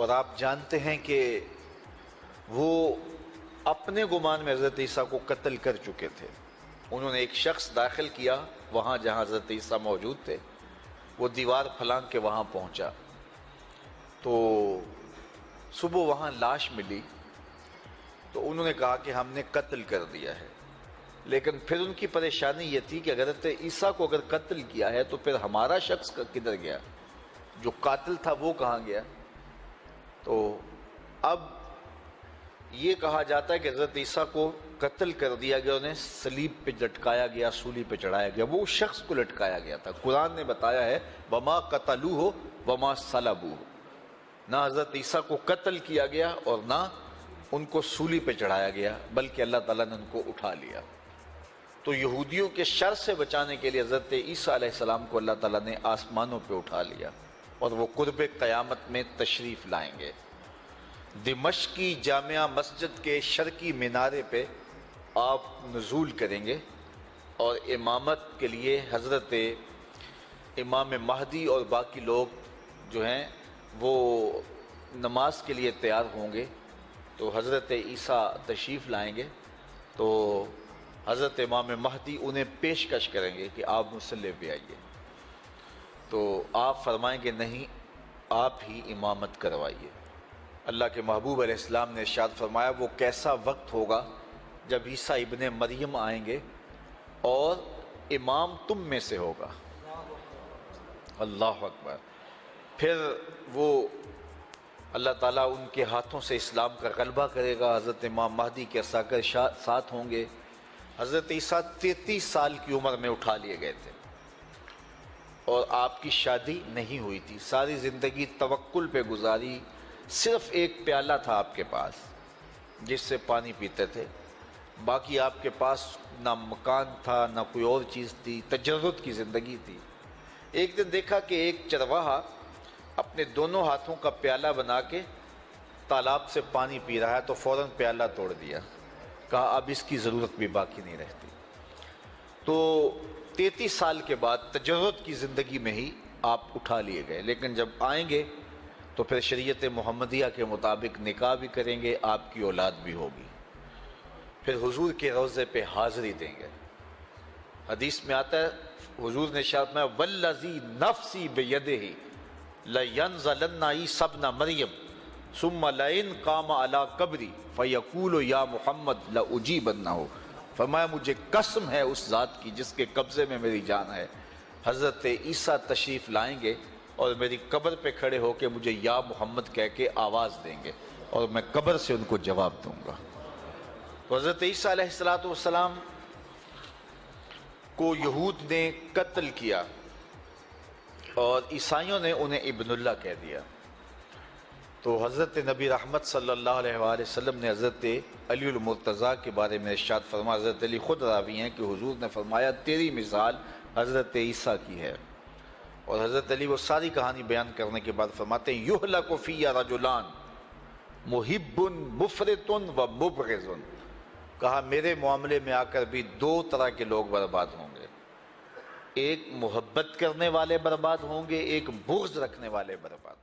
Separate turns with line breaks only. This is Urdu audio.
اور آپ جانتے ہیں کہ وہ اپنے گمان میں حضرت عیسیٰ کو قتل کر چکے تھے۔ انہوں نے ایک شخص داخل کیا وہاں جہاں حضرت عیسیٰ موجود تھے، وہ دیوار پھلانگ کے وہاں پہنچا تو صبح وہاں لاش ملی، تو انہوں نے کہا کہ ہم نے قتل کر دیا ہے، لیکن پھر ان کی پریشانی یہ تھی کہ حضرت عیسیٰ کو اگر قتل کیا ہے تو پھر ہمارا شخص کدھر گیا، جو قاتل تھا وہ کہاں گیا؟ تو اب یہ کہا جاتا ہے کہ حضرت عیسیٰ کو قتل کر دیا گیا، انہیں صلیب پہ لٹکایا گیا، سولی پہ چڑھایا گیا، وہ اس شخص کو لٹکایا گیا تھا۔ قرآن نے بتایا ہے وَمَا قَتَلُوهُ وَمَا صَلَبُوهُ، نہ حضرت عیسیٰ کو قتل کیا گیا اور نہ ان کو سولی پہ چڑھایا گیا، بلکہ اللہ تعالیٰ نے ان کو اٹھا لیا۔ تو یہودیوں کے شر سے بچانے کے لیے حضرت عیسیٰ علیہ السلام کو اللہ تعالیٰ نے آسمانوں پہ اٹھا لیا، اور وہ قرب قیامت میں تشریف لائیں گے۔ دمشق کی جامعہ مسجد کے شرقی مینارے پہ آپ نزول کریں گے، اور امامت کے لیے حضرت امام مہدی اور باقی لوگ جو ہیں وہ نماز کے لیے تیار ہوں گے۔ تو حضرت عیسیٰ تشریف لائیں گے تو حضرت امام مہدی انہیں پیشکش کریں گے کہ آپ مصلی پہ آئیے، تو آپ فرمائیں گے نہیں، آپ ہی امامت کروائیے۔ اللہ کے محبوب علیہ السلام نے ارشاد فرمایا وہ کیسا وقت ہوگا جب عیسیٰ ابن مریم آئیں گے اور امام تم میں سے ہوگا، اللہ اکبر۔ پھر وہ اللہ تعالیٰ ان کے ہاتھوں سے اسلام کا غلبہ کرے گا، حضرت امام مہدی کے عساکر ساتھ ہوں گے۔ حضرت عیسیٰ 33 سال کی عمر میں اٹھا لیے گئے تھے، اور آپ کی شادی نہیں ہوئی تھی، ساری زندگی توکل پہ گزاری، صرف ایک پیالہ تھا آپ کے پاس جس سے پانی پیتے تھے، باقی آپ کے پاس نہ مکان تھا نہ کوئی اور چیز تھی، تجرد کی زندگی تھی۔ ایک دن دیکھا کہ ایک چرواہا اپنے دونوں ہاتھوں کا پیالہ بنا کے تالاب سے پانی پی رہا ہے، تو فوراً پیالہ توڑ دیا، کہا اب اس کی ضرورت بھی باقی نہیں رہتی۔ تو 33 سال کے بعد تجرد کی زندگی میں ہی آپ اٹھا لیے گئے، لیکن جب آئیں گے تو پھر شریعت محمدیہ کے مطابق نکاح بھی کریں گے، آپ کی اولاد بھی ہوگی، پھر حضور کے روضے پہ حاضری دیں گے۔ حدیث میں آتا ہے حضور نے ارشاد فرمایا والذی نفسی بیدہ لینزلن عیسی ابن مریم ثم لئن قام علی قبری فیقول یا محمد لاجیبنہ، فرمایا مجھے قسم ہے اس ذات کی جس کے قبضے میں میری جان ہے، حضرت عیسیٰ تشریف لائیں گے اور میری قبر پہ کھڑے ہو کے مجھے یا محمد کہہ کے آواز دیں گے، اور میں قبر سے ان کو جواب دوں گا۔ تو حضرت عیسیٰ علیہ السلام کو یہود نے قتل کیا اور عیسائیوں نے انہیں ابن اللہ کہہ دیا۔ تو حضرت نبی رحمت صلی اللہ علیہ وآلہ وسلم نے حضرت علی المرتضیٰ کے بارے میں ارشاد فرمایا، حضرت علی خود راوی ہیں کہ حضور نے فرمایا تیری مثال حضرت عیسیٰ کی ہے، اور حضرت علی وہ ساری کہانی بیان کرنے کے بعد فرماتے ہیں یہلک فی رجلان محب مفرط و مبغض، کہا میرے معاملے میں آ کر بھی دو طرح کے لوگ برباد ہوں گے، ایک محبت کرنے والے برباد ہوں گے، ایک بغض رکھنے والے برباد۔